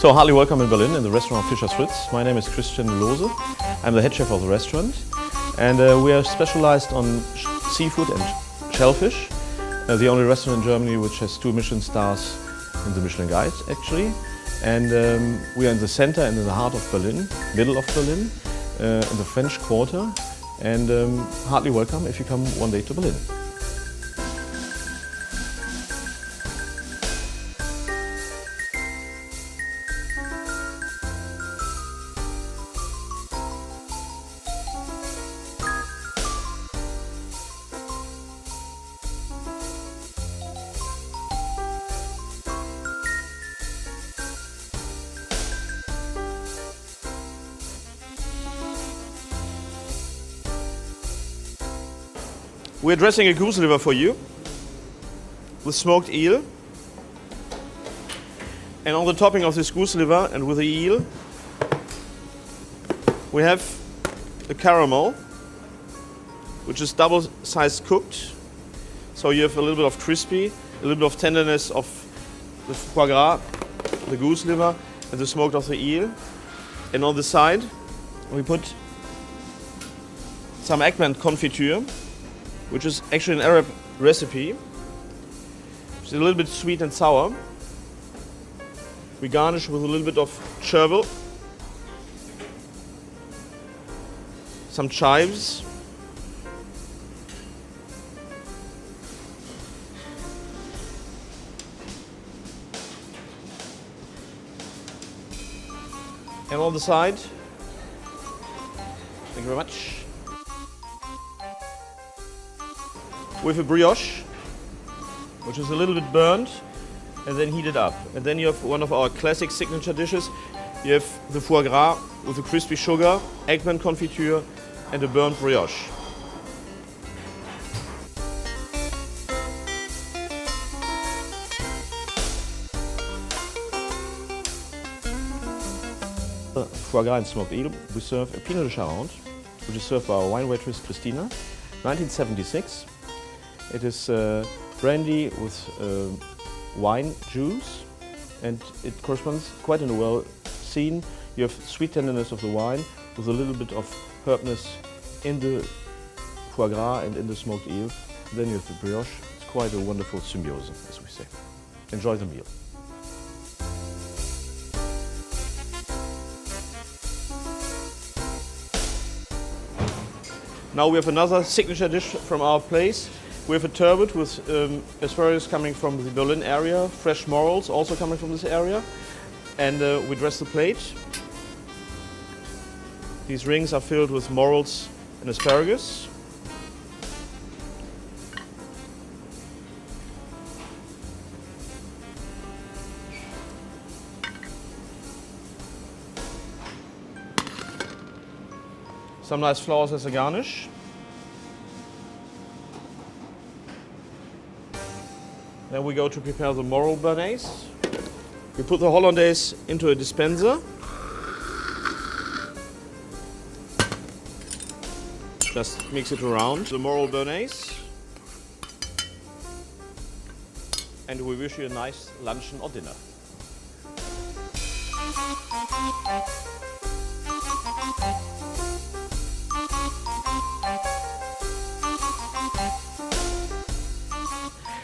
So, heartily welcome in Berlin in the restaurant Fischer's Fritz. My name is Christian Lose. I'm the head chef of the restaurant, and we are specialized on seafood and shellfish. The only restaurant in Germany which has 2 Michelin stars in the Michelin Guide, actually. And we are in the center and in the heart of Berlin, middle of Berlin, in the French Quarter. And heartily welcome if you come one day to Berlin. We're dressing a goose liver for you with smoked eel. And on the topping of this goose liver and with the eel, we have a caramel, which is double-sized cooked. So you have a little bit of crispy, a little bit of tenderness of the foie gras, the goose liver, and the smoked of the eel. And on the side, we put some eggplant confiture, which is actually an Arab recipe. It's a little bit sweet and sour. We garnish with a little bit of chervil, some chives, and on the side, thank you very much, with a brioche, which is a little bit burned and then heated up. And then you have one of our classic signature dishes. You have the foie gras with a crispy sugar, eggplant confiture, and a burnt brioche. Foie gras and smoked eel, we serve a Pinot de Charente, which is served by our wine waitress Christina, 1976. It is brandy with wine juice, and it corresponds quite in a well scene. You have sweet tenderness of the wine with a little bit of herbness in the foie gras and in the smoked eel. Then you have the brioche. It's quite a wonderful symbiosis, as we say. Enjoy the meal. Now we have another signature dish from our place. We have a turbot with asparagus coming from the Berlin area, fresh morels also coming from this area, and we dress the plate. These rings are filled with morels and asparagus. Some nice flowers as a garnish. Then we go to prepare the morel béarnaise. We put the hollandaise into a dispenser. Just mix it around, the morel béarnaise. And we wish you a nice luncheon or dinner.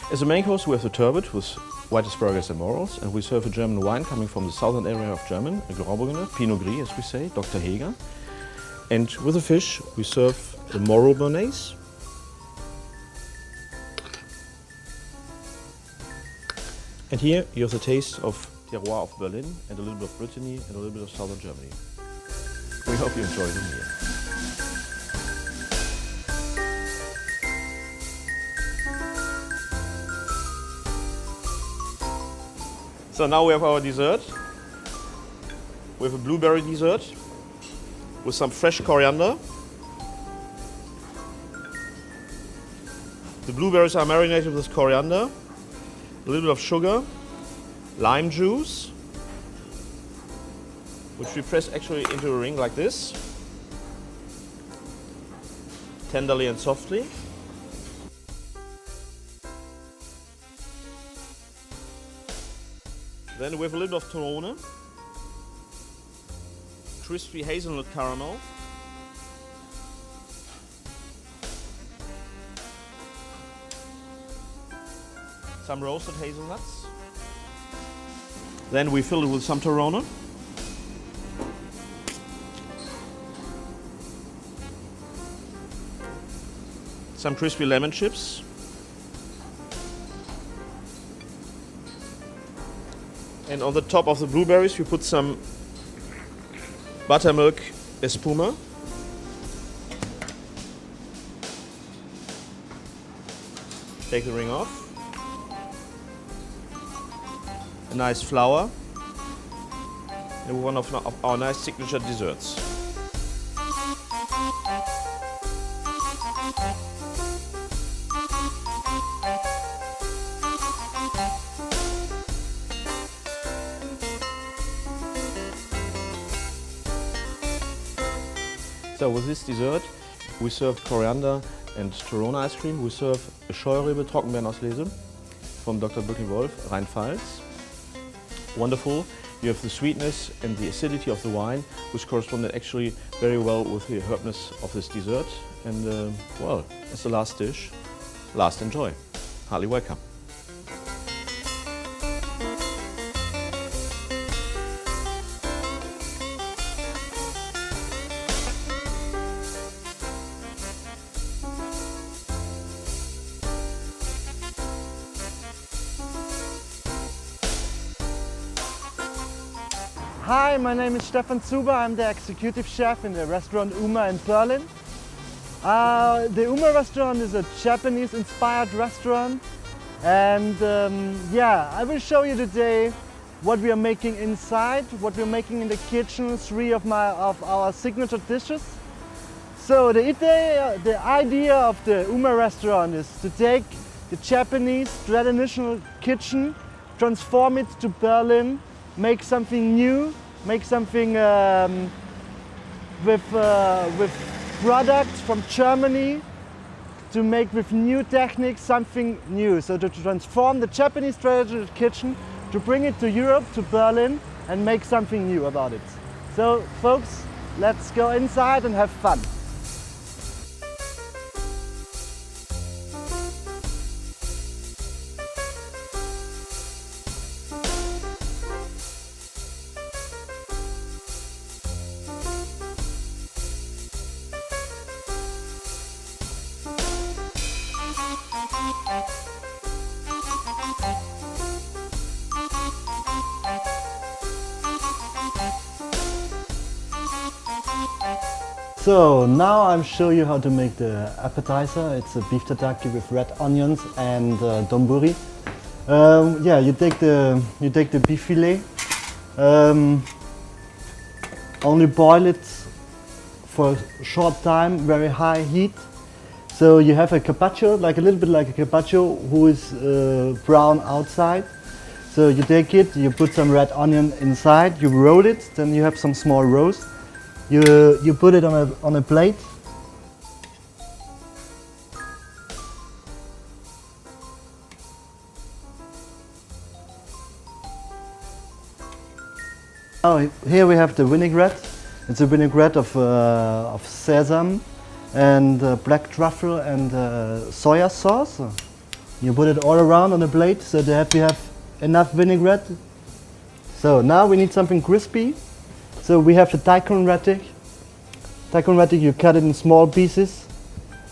As a main course, we have the turbot with white asparagus and morels, and we serve a German wine coming from the southern area of Germany, a Grauburgunder, Pinot Gris, as we say, Dr. Heger. And with the fish, we serve the morel béarnaise. And here you have the taste of terroir of Berlin and a little bit of Brittany and a little bit of southern Germany. We hope you enjoy the meal. So now we have our dessert. We have a blueberry dessert with some fresh coriander. The blueberries are marinated with coriander, a little bit of sugar, lime juice, which we press actually into a ring like this, tenderly and softly. Then we have a little bit of Torone, crispy hazelnut caramel. Some roasted hazelnuts. Then we fill it with some Torona. Some crispy lemon chips. And on the top of the blueberries we put some buttermilk espuma. Take the ring off. A nice flour. And one of our nice signature desserts. So with this dessert, we serve coriander and Torona ice cream. We serve a Scheurebe Trockenbeerenauslese from Dr. Birken-Wolf, Rheinpfalz. Wonderful. You have the sweetness and the acidity of the wine, which corresponded actually very well with the herbness of this dessert. And well, as the last dish, last enjoy. Heartily welcome. Hi, my name is Stefan Zuber. I'm the executive chef in the restaurant Uma in Berlin. The Uma restaurant is a Japanese-inspired restaurant, and yeah, I will show you today what we are making inside, what we're making in the kitchen, three of our signature dishes. So the idea of the Uma restaurant is to take the Japanese traditional kitchen, transform it to Berlin, make something new, make something with products from Germany, to make with new techniques something new. So to transform the Japanese traditional kitchen, to bring it to Europe, to Berlin, and make something new about it. So folks, let's go inside and have fun. So now I'll show you how to make the appetizer. It's a beef tataki with red onions and donburi. Yeah, you take the beef fillet. Only boil it for a short time, very high heat. So you have a carpaccio, like a little bit like a carpaccio, who is brown outside. So you take it, you put some red onion inside, you roll it, then you have some small roast. You put it on a plate. Now here we have the vinaigrette. It's a vinaigrette of sesame and black truffle and soya sauce. You put it all around on the plate so that you have enough vinaigrette. So now we need something crispy. So we have the daikon radish. Daikon radish, you cut it in small pieces,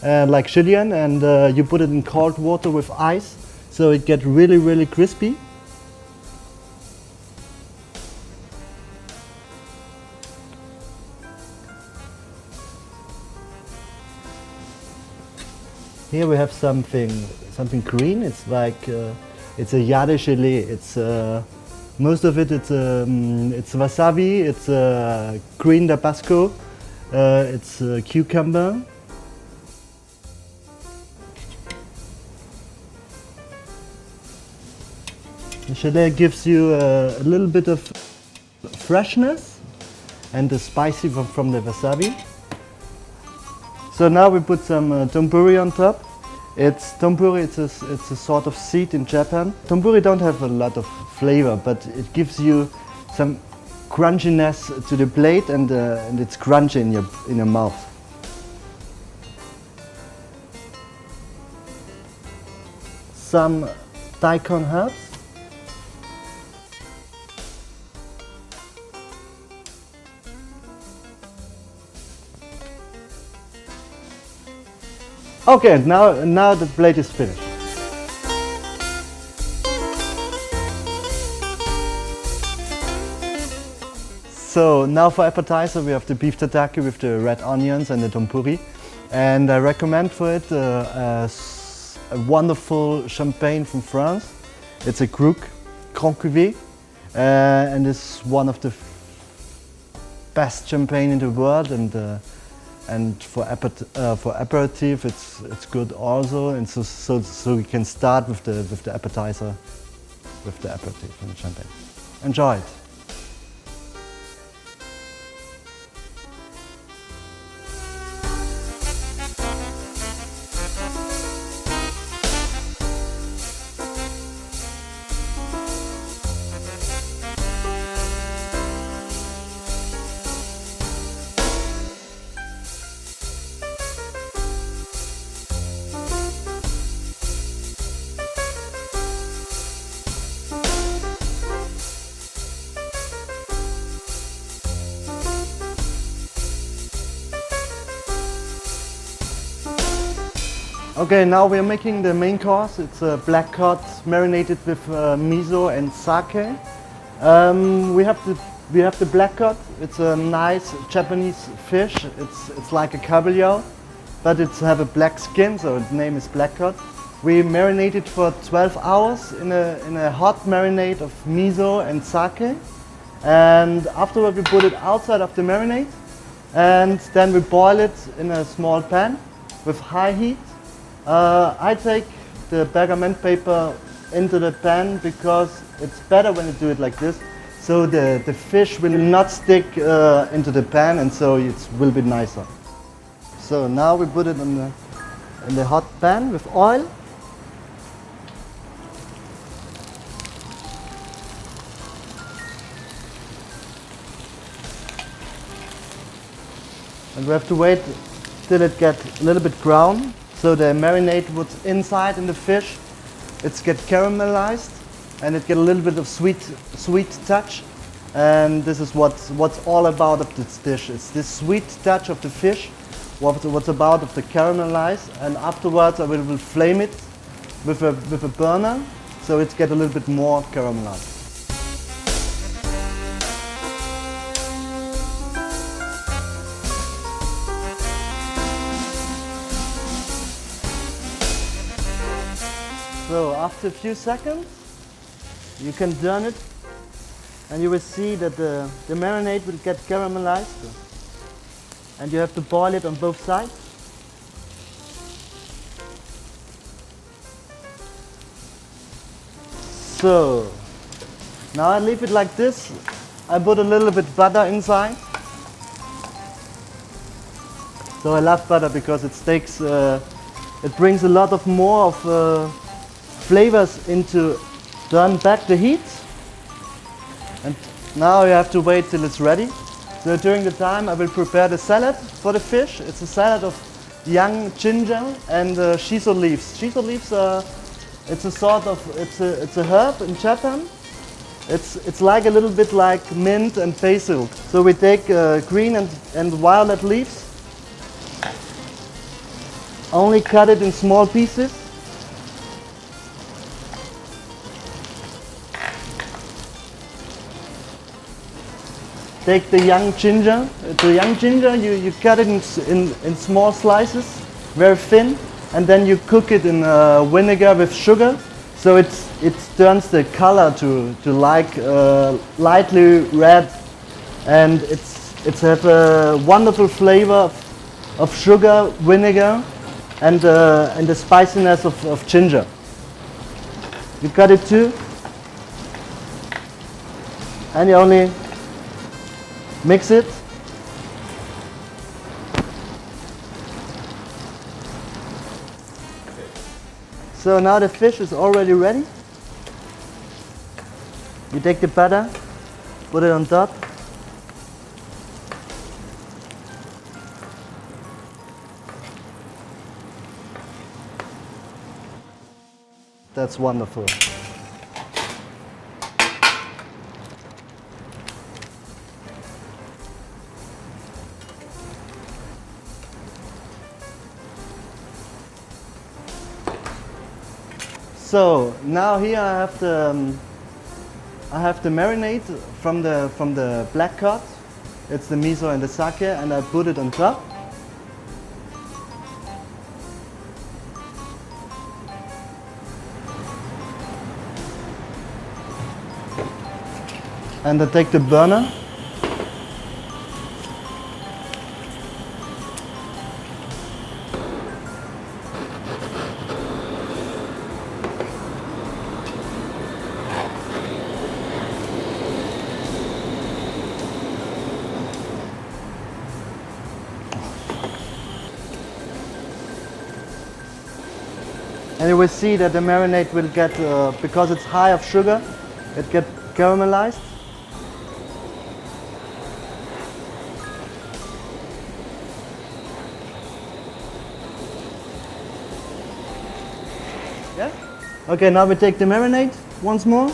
like julienne, and you put it in cold water with ice, so it gets really, really crispy. Here we have something green. It's like it's a jade chili. It's most of it's wasabi, it's green Tabasco, it's cucumber. The chili gives you a little bit of freshness and the spicy from the wasabi. So now we put some donburi on top. Donburi, it's a sort of seed in Japan. Donburi don't have a lot of flavor, but it gives you some crunchiness to the plate, and it's crunchy in your mouth. Some daikon herbs. Okay, now the plate is finished. So now for appetizer we have the beef tataki with the red onions and the tempura, and I recommend for it a wonderful champagne from France. It's a Grand Cuvée, and it's one of the best champagne in the world, and for aperitif it's good also, and so we can start with the appetizer, with the aperitif and the champagne. Enjoy it. Okay, now we are making the main course. It's a black cod marinated with miso and sake. We have the black cod. It's a nice Japanese fish. It's like a kabeljau, but it's have a black skin, so its name is black cod. We marinate it for 12 hours in a hot marinade of miso and sake, and afterward we put it outside of the marinade, and then we boil it in a small pan with high heat. I take the pergament paper into the pan because it's better when you do it like this, so the fish will not stick into the pan, and so it will be nicer. So now we put it in the hot pan with oil. And we have to wait till it gets a little bit brown. So the marinade what's inside in the fish, it's get caramelized, and it get a little bit of sweet touch. And this is what's all about of this dish. It's this sweet touch of the fish, what's about of the caramelize. And afterwards I will flame it with a burner, so it get a little bit more caramelized. So after a few seconds, you can turn it, and you will see that the marinade will get caramelized, and you have to boil it on both sides. So now I leave it like this. I put a little bit butter inside. So I love butter because it brings a lot of more of flavors into. Turn back the heat, and now you have to wait till it's ready. So during the time I will prepare the salad for the fish. It's a salad of young ginger and shiso leaves. Shiso leaves it's a herb in Japan. It's like a little bit like mint and basil. So we take green and violet leaves, only cut it in small pieces. Take the young ginger. You cut it in small slices, very thin, and then you cook it in vinegar with sugar, so it turns the color to like lightly red, and it's have a wonderful flavor of sugar, vinegar, and the spiciness of ginger. You cut it too, and you only mix it. So now the fish is already ready. You take the butter, put it on top, That's wonderful. So now here I have the marinade from the black cod. It's the miso and the sake, and I put it on top. And I take the burner. And you will see that the marinade will get, because it's high of sugar, it gets caramelized. Yeah? Okay, now we take the marinade once more.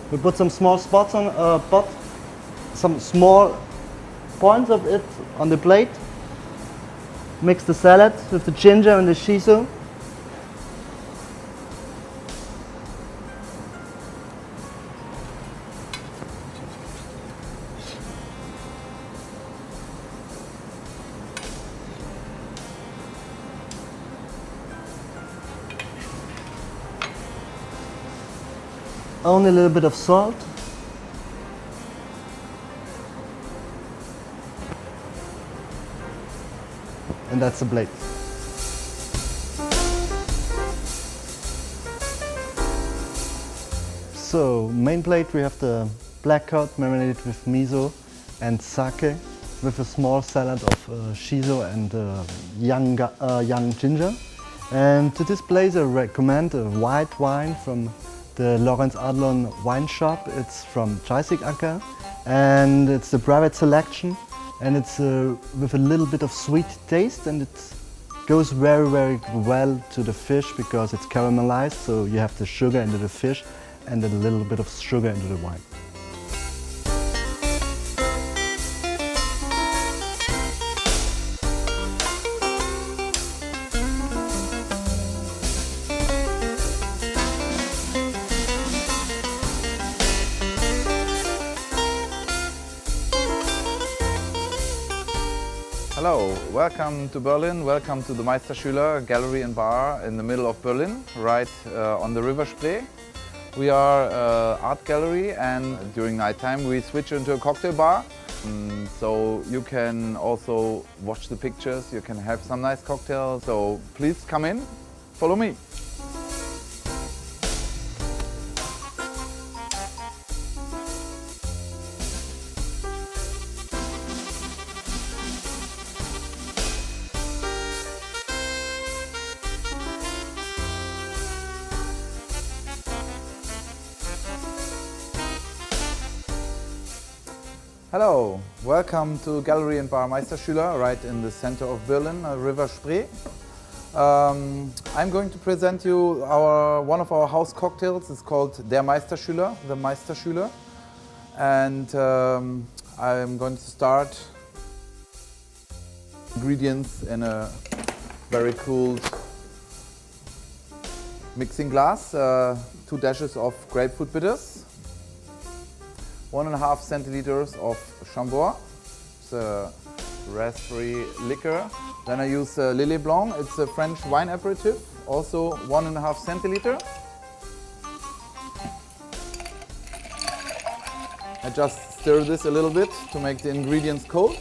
We put some small spots on some small points of it on the plate. Mix the salad with the ginger and the shiso. Only a little bit of salt. And that's the plate. So, main plate we have the black cod marinated with miso and sake with a small salad of shiso and young ginger. And to this place I recommend a white wine from the Lorenz Adlon wine shop. It's from Acker, and it's a private selection. And it's with a little bit of sweet taste, and it goes very, very well to the fish because it's caramelized, so you have the sugar into the fish and a little bit of sugar into the wine. Hello, welcome to Berlin, welcome to the Meisterschüler Gallery and Bar in the middle of Berlin, right on the River Spree. We are an art gallery, and during night time we switch into a cocktail bar. So you can also watch the pictures, you can have some nice cocktails, so please come in, follow me. Hello, welcome to Gallery and Bar Meisterschüler, right in the center of Berlin, River Spree. I'm going to present you one of our house cocktails. It's called Der Meisterschüler, the Meisterschüler. And I'm going to start ingredients in a very cooled mixing glass. 2 dashes of grapefruit bitters. 1.5 centiliters of Chambord, it's a raspberry liquor. Then I use Lillet Blanc, it's a French wine aperitif, also 1.5 centiliter. I just stir this a little bit to make the ingredients cold.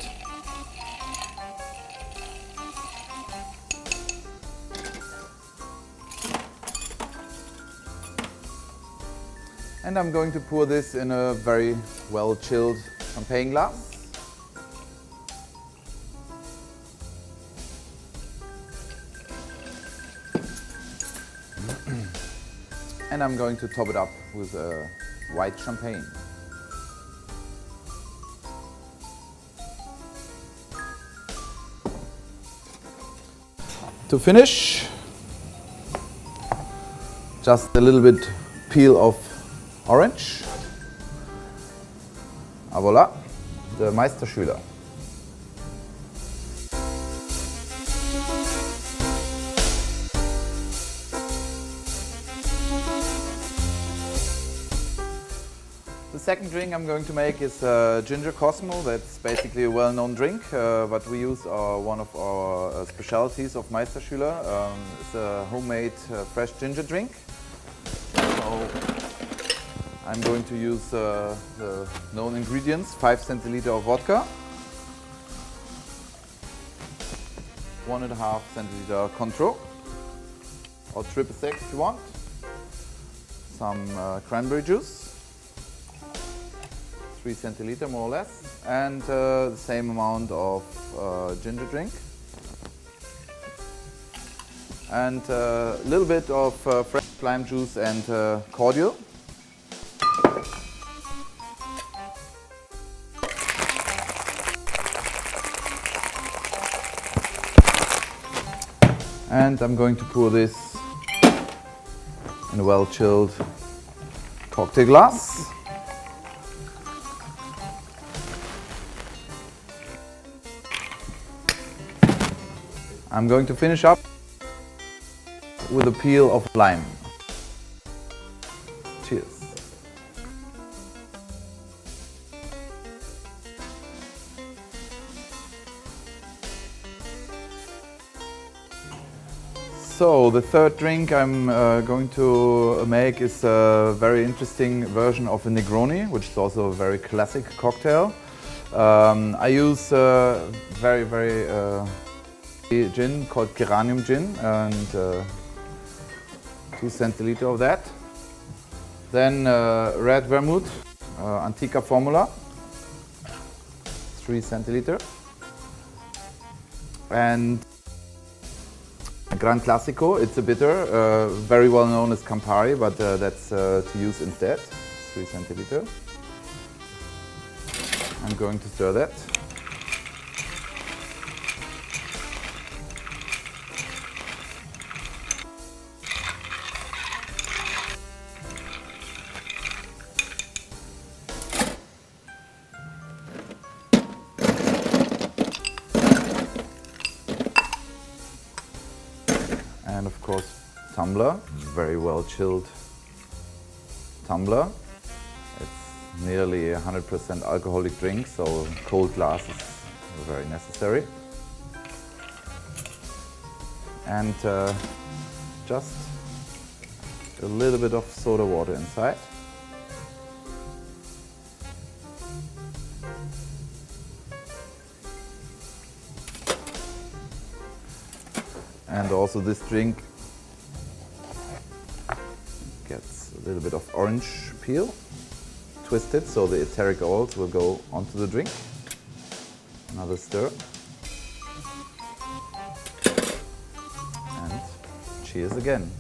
And I'm going to pour this in a very well chilled champagne glass. And I'm going to top it up with a white champagne. To finish, just a little bit peel of orange. Ah, voilà, the Meisterschüler. The second drink I'm going to make is Ginger Cosmo. That's basically a well-known drink, but we use one of our specialties of Meisterschüler. It's a homemade fresh ginger drink. So I'm going to use the known ingredients: 5 centiliter of vodka, 1.5 centiliter Cointreau, or triple sec if you want, some cranberry juice, 3 centiliter more or less, and the same amount of ginger drink, and a little bit of fresh lime juice and cordial. And I'm going to pour this in a well-chilled cocktail glass. I'm going to finish up with a peel of lime. Cheers. So the third drink I'm going to make is a very interesting version of a Negroni, which is also a very classic cocktail. I use very gin called Geranium gin, and 2 centiliter of that. Then red vermouth, Antica Formula, 3 centiliter. And Gran Classico, it's a bitter, very well known as Campari, but that's to use instead, 3 centiliter. I'm going to stir that. And of course, tumbler, very well chilled tumbler. It's nearly 100% alcoholic drink, so cold glass is very necessary. And just a little bit of soda water inside. And also this drink gets a little bit of orange peel, twisted so the etheric oils will go onto the drink. Another stir. And cheers again.